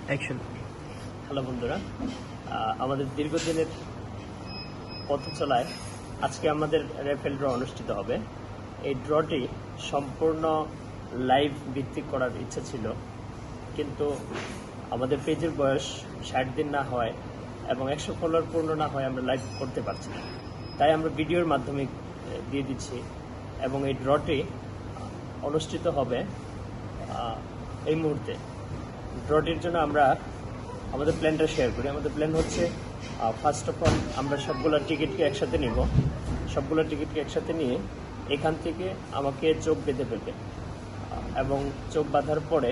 Action. Hello বন্ধুরা, আমাদের দীর্ঘদিনের পথ চলায় আজকে আমাদের রেফেল ড্র অনুষ্ঠিত হবে। এই ড্রটি সম্পূর্ণ লাইভ ভিত্তিক করার ইচ্ছা ছিল, কিন্তু আমাদের পেজের বয়স 60 দিন না হয় এবং 100 ফলোয়ার পূর্ণ না হয় আমরা লাইভ করতে পারছি না। তাই আমরা ভিডিওর মাধ্যমে দিয়ে দিচ্ছি এবং এই ড্রটি অনুষ্ঠিত হবে এই মুহূর্তে। ড্রটির জন্য আমরা আমাদের প্ল্যানটা শেয়ার করি। আমাদের প্ল্যান হচ্ছে ফার্স্ট অফ অল আমরা সবগুলো টিকিটকে একসাথে নিব। সবগুলো টিকিটকে একসাথে নিয়ে এখান থেকে আমাকে চোখ বেঁধে ফেলবে এবং চোখ বাঁধার পরে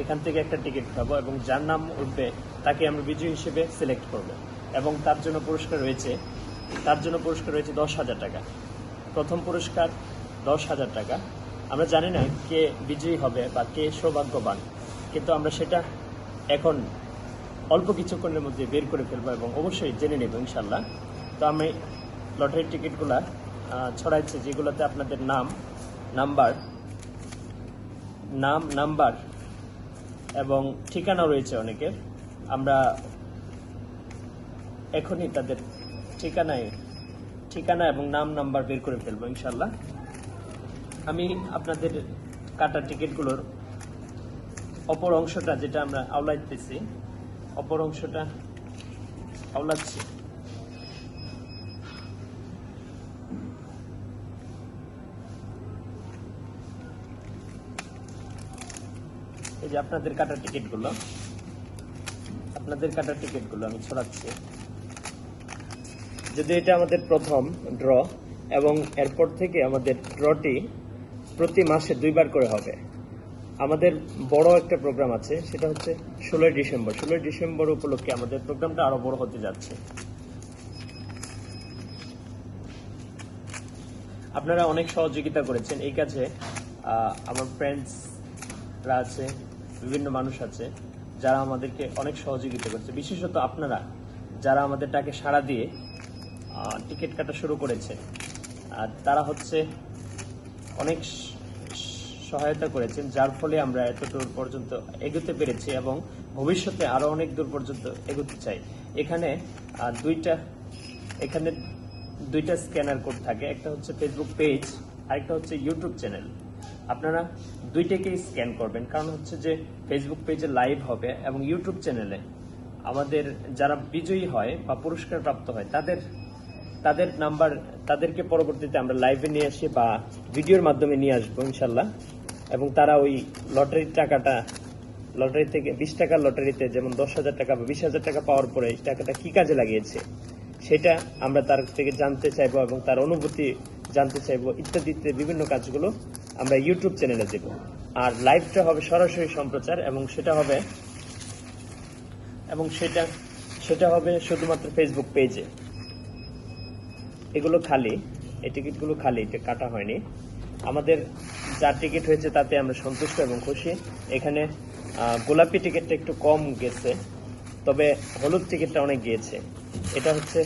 এখান থেকে একটা টিকিট পাবো এবং যার নাম উঠবে তাকে আমরা বিজয়ী হিসেবে সিলেক্ট করব এবং তার জন্য পুরস্কার রয়েছে 10,000 টাকা। প্রথম পুরস্কার 10,000 টাকা। আমরা জানি না কে বিজয়ী হবে বা কে সৌভাগ্যবান, কিন্তু আমরা সেটা এখন অল্প কিছুক্ষণের মধ্যে বের করে ফেলবো এবং অবশ্যই জেনে নেব ইনশাল্লাহ। তো আমি লটারির টিকিটগুলো ছড়াইছি, যেগুলোতে আপনাদের নাম্বার এবং ঠিকানা রয়েছে অনেকের। আমরা এখনই তাদের ঠিকানা এবং নাম্বার বের করে ফেলবো ইনশাল্লাহ। আমি আপনাদের কাটা টিকিটগুলোর অপর অংশটা, যেটা আমরা আওলাইতেছি, অপর অংশটা আওলাচ্ছি। এই যে আপনাদের কাটা টিকিটগুলো আমি ছড়াচ্ছি। যদি এটা আমাদের প্রথম ড্র এবং এরপর থেকে আমাদের ড্রটি প্রতি মাসে 2বার করে হবে। আমাদের বড় একটা প্রোগ্রাম আছে, সেটা হচ্ছে 16ই ডিসেম্বর উপলক্ষে আমাদের প্রোগ্রামটা আরো বড় হতে যাচ্ছে। আপনারা অনেক সহযোগিতা করেছেন এই কাজে। আমার ফ্রেন্ডসরা আছে, বিভিন্ন মানুষ আছে যারা আমাদেরকে অনেক সহযোগিতা করছে, বিশেষত আপনারা যারা আমাদের ডাকে সাড়া দিয়ে টিকিট কাটা শুরু করেছে। আর তারা হচ্ছে অনেক সহায়তা করেছেন, যার ফলে আমরা এত দূর পর্যন্ত এগোতে পেরেছি এবং ভবিষ্যতে আরো অনেক দূর পর্যন্ত এগোতে চাই। এখানে দুইটা স্ক্যানার কোড থাকে, একটা হচ্ছে ফেসবুক পেজ আর একটা হচ্ছে ইউটিউব চ্যানেল। আপনারা দুইটাকেই স্ক্যান করবেন, কারণ হচ্ছে যে ফেসবুক পেজে লাইভ হবে এবং ইউটিউব চ্যানেলে আমাদের যারা বিজয়ী হয় বা পুরস্কার প্রাপ্ত হয় তাদের নাম্বার, তাদেরকে পরবর্তীতে আমরা লাইভে নিয়ে আসি বা ভিডিওর মাধ্যমে নিয়ে আসবো ইনশাল্লাহ। এবং তারা ওই লটারি থেকে 20 টাকার লটারিতে যেমন 10,000 টাকা বা 20,000 টাকা পাওয়ার পরে এই টাকাটা কি কাজে লাগিয়েছে সেটা আমরা তার থেকে জানতে চাইবো এবং তার অনুভূতি জানতে চাইবো ইত্যাদি বিভিন্ন কাজগুলো আমরা ইউটিউব চ্যানেলে দেব। আর লাইভটা হবে সরাসরি সম্প্রচার এবং সেটা হবে শুধুমাত্র ফেসবুক পেজে। এগুলো খালি, এই টিকিটগুলো খালি, এটা কাটা হয়নি। আমাদের যা টিকিট হয়েছে তাতে আমরা সন্তুষ্ট এবং খুশি। এখানে গোলাপি টিকিটটা একটু কম গেছে, তবে হলুদ টিকিটটা অনেক গিয়েছে। এটা হচ্ছে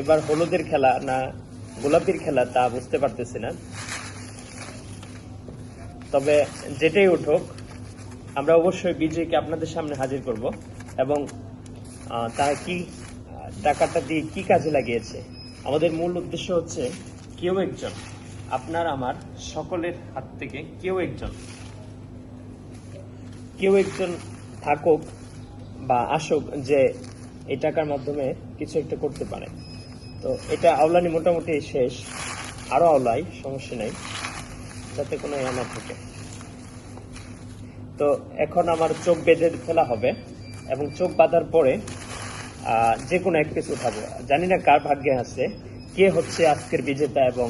এবার হলুদের খেলা না গোলাপির খেলা তা বুঝতে পারতেছি না, তবে যেটাই উঠুক আমরা অবশ্যই বিজয়ীকে আপনাদের সামনে হাজির করব এবং তারা কি টাকাটা দিয়ে কি কাজে লাগিয়েছে। আমাদের মূল উদ্দেশ্য হচ্ছে কেউ একজন, আপনার আমার সকলের হাত থেকে কেউ একজন থাকুক বা আসুক যে এই টাকার মাধ্যমে কিছু একটা করতে পারে। তো এটা আওলানি মোটামুটি শেষ, আরো আওলাই, সমস্যা নাই, যাতে কোনো না থাকে। তো এখন আমার চোখ বেঁধে ফেলা হবে এবং চোখ বাঁধার পরে যে কোনো এক পিস উঠাবো। জানি না কার ভাগ্যে আছে কে হচ্ছে আজকের বিজেতা এবং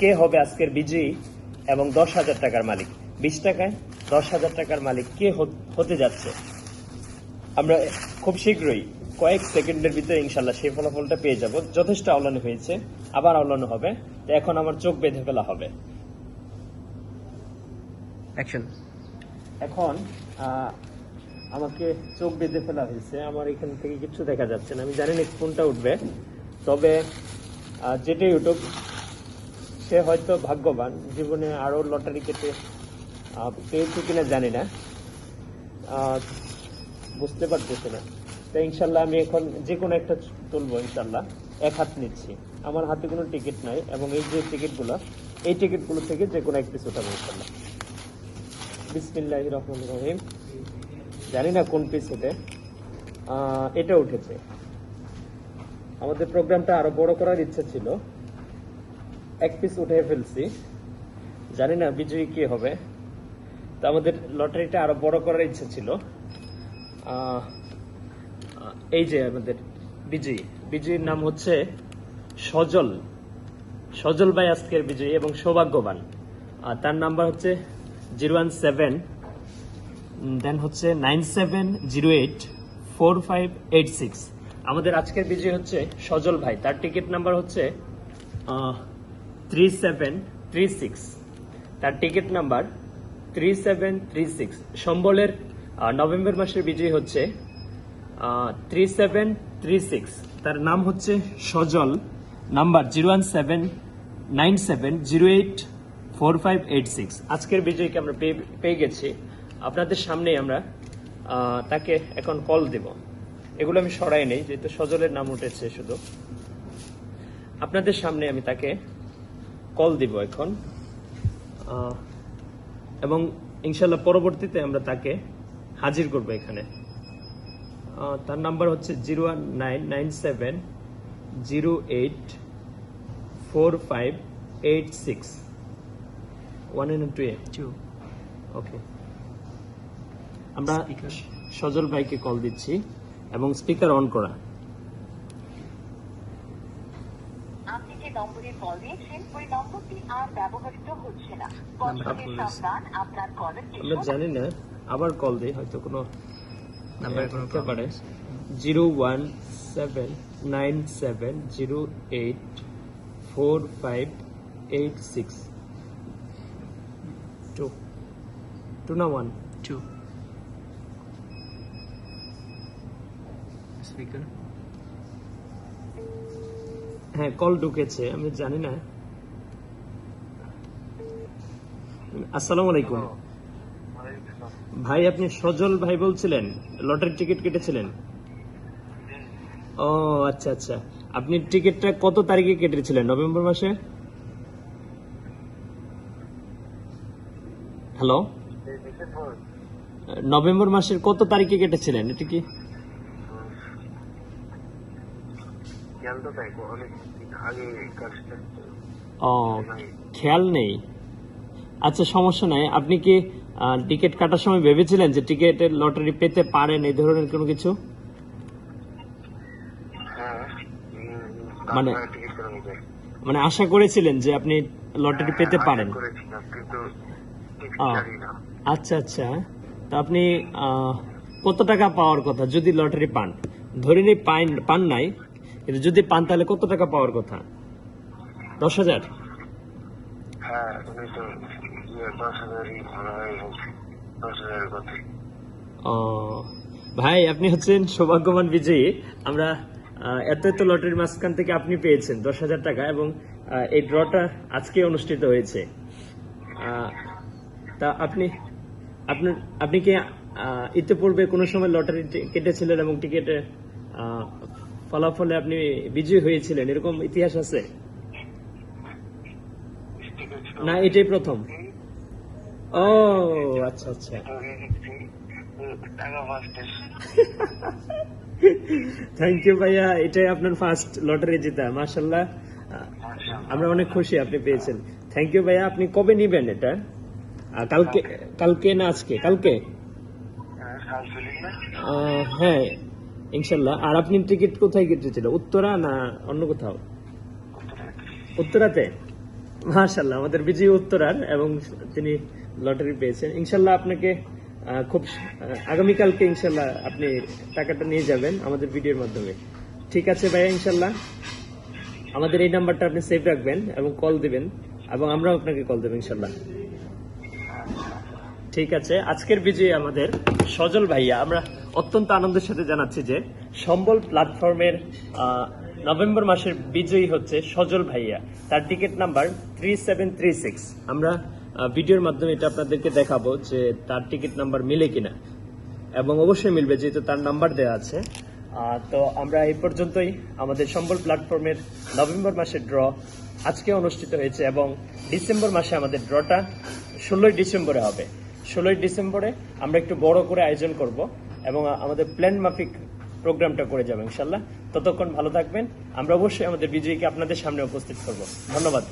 কে হবে আজকের বিজয়ী এবং 10,000 টাকার মালিক। 20 টাকায় 10,000 টাকার মালিক কে হতে যাচ্ছে আমরা খুব শীঘ্রই কয়েক সেকেন্ডের ভিতরে ইনশাল্লাহ সেই ফলাফলটা পেয়ে যাব। যথেষ্ট আওলানো হয়েছে, আবার আওলানো হবে। তো এখন আমার চোখ বেঁধে ফেলা হবে। অ্যাকশন। এখন আমাকে চোখ বেঁধে ফেলা হয়েছে, আমার এখান থেকে কিছু দেখা যাচ্ছে না। আমি জানি না কোনটা উঠবে, তবে যেটাই উঠুক সে হয়তো ভাগ্যবান, জীবনে আরো লটারি কেটে পেয়েছে কিনা জানি না। বুঝতে পারতেছি না। তো ইনশাল্লাহ আমি এখন যে কোনো একটা তুলবো ইনশাল্লাহ। এক হাত নিচ্ছি, আমার হাতে কোনো টিকিট নাই, এবং এই যে টিকিটগুলো, এই টিকিটগুলো থেকে যে কোনো এক পিস উঠাবো ইনশাল্লাহ। বিসমিল্লাহির রহমানির রহিম। জানি না কোন পিস এটা, এটা উঠেছে। আমাদের প্রোগ্রামটা আরো বড় করার ইচ্ছা ছিল, এক পিস উঠে ফেলছি, জানি না বিজয়ী কি হবে। তো আমাদের লটারিটা আরো বড় করার ইচ্ছা ছিল। এই যে আমাদের বিজয়ীর নাম হচ্ছে সজল। সজল ভাই আজকের বিজয়ী এবং সৌভাগ্যবান। তার নাম্বার হচ্ছে 017, দেন হচ্ছে 97084586। আমাদের আজকের বিজয়ী হচ্ছে সজল ভাই। তার টিকিট নাম্বার হচ্ছে 3736। তার টিকিট নাম্বার 3736। সম্বলের নভেম্বর মাসের বিজয়ী হচ্ছে 3736। তার নাম হচ্ছে সজল, নাম্বার 01797084586। আজকের বিজয়ীকে আমরা পেয়ে গেছি। আপনাদের সামনেই আমরা তাকে এখন কল দেব। এগুলো আমি সরাই নেই, যেহেতু সজলের নাম উঠেছে শুধু। আপনাদের সামনে আমি তাকে কল দিব এখন, এবং ইনশাল্লাহ পরবর্তীতে আমরা তাকে হাজির করব এখানে। তার নাম্বার হচ্ছে 01997084586 1 and 2 ওকে। আমরা সজল ভাইকে কল দিচ্ছি এবং স্পিকার অন করা। আপনি যে নম্বরে কল দিয়েছেন ওই নম্বরটি আর ব্যবহৃত হচ্ছে না। আপনার কলের আমরা জানি না, আবার কল দিই, হয়তো কোনো নাম্বার হতে পারে। 01797084586 2 না 1 2 স্পিকার। হ্যাঁ, কল ঢুকেছে, আমি জানি না। আসসালামু আলাইকুম ভাই, আপনি সজল ভাই বলছিলেন? লটারির টিকিট কেটেছিলেন? ও আচ্ছা আচ্ছা। আপনি টিকিটটা কত তারিখে কেটেছিলেন? নভেম্বর মাসে? হ্যালো, নভেম্বর মাসের কত তারিখে কেটেছিলেন? এটা কি ও খেয়াল নেই? আচ্ছা, সমস্যা নাই। আপনি কি টিকিট কাটার সময় ভেবেছিলেন যে টিকিটের লটারি পেতে পারেন, এই ধরনের কোনো কিছু? মানে আশা করেছিলেন যে আপনি লটারি পেতে পারেন? আচ্ছা আচ্ছা। তা আপনি কত টাকা পাওয়ার কথা যদি লটারি পান? ধরে নিই পান নাই, কিন্তু যদি পান তাহলে কত টাকা পাওয়ার কথা? 10,000? ও ভাই, আপনি হচ্ছেন সৌভাগ্যবান বিজয়ী। আমরা এত লটারির মাঝখান থেকে আপনি পেয়েছেন 10,000 টাকা, এবং এই ড্রটা আজকে অনুষ্ঠিত হয়েছে। তা আপনি কি ইতিপূর্বে কোনো সময় লটারি কেটেছিলেন এবং টিকিটের ফলাফলে আপনি বিজয়ী হয়েছিলেন, এরকম ইতিহাস আছে না? এটাই প্রথম? ও আচ্ছা আচ্ছা। থ্যাংক ইউ ভাইয়া, এটাই আপনার ফার্স্ট লটারি জেতা। মাশাআল্লাহ, আমরা অনেক খুশি আপনি পেয়েছেন। থ্যাংক ইউ ভাইয়া। আপনি কবে নিবেন এটা? কালকে না আজকে? কালকে? হ্যাঁ ইনশাল্লাহ। আর আপনি টিকিট কোথায় কেটেছিল? উত্তরা না অন্য কোথাও? উত্তরাতে? মাশাআল্লাহ, আমাদের বিজয়ী উত্তরার, এবং তিনি লটারি পেয়েছেন। ইনশাল্লাহ আপনাকে খুব আগামীকালকে ইনশাল্লাহ আপনি টাকাটা নিয়ে যাবেন আমাদের ভিডিওর মাধ্যমে। ঠিক আছে ভাইয়া, ইনশাল্লাহ আমাদের এই নাম্বারটা আপনি সেভ রাখবেন এবং কল দিবেন, এবং আমরাও আপনাকে কল দেবো ইনশাল্লাহ। ঠিক আছে, আজকের বিজয়ী আমাদের সজল ভাইয়া। আমরা অত্যন্ত আনন্দের সাথে জানাচ্ছি যে সম্বল প্ল্যাটফর্মের নভেম্বর মাসের বিজয়ী হচ্ছে সজল ভাইয়া। তার টিকিট নাম্বার 3736। আমরা ভিডিওর মাধ্যমে এটা আপনাদেরকে দেখাবো যে তার টিকিট নাম্বার মিলে কিনা। এবং অবশ্যই মিলবে, যেহেতু তার নাম্বার দেওয়া আছে। তো আমরা এই পর্যন্তই। আমাদের সম্বল প্ল্যাটফর্মের নভেম্বর মাসের ড্র আজকে অনুষ্ঠিত হয়েছে এবং ডিসেম্বর মাসে আমাদের ড্রটা 16ই ডিসেম্বরে হবে। 16ই ডিসেম্বরে আমরা একটু বড় করে আয়োজন করব এবং আমাদের প্ল্যান মাফিক প্রোগ্রামটা করে যাবো ইনশাল্লাহ। ততক্ষণ ভালো থাকবেন। আমরা অবশ্যই আমাদের বিজয়ীকে আপনাদের সামনে উপস্থিত করব। ধন্যবাদ।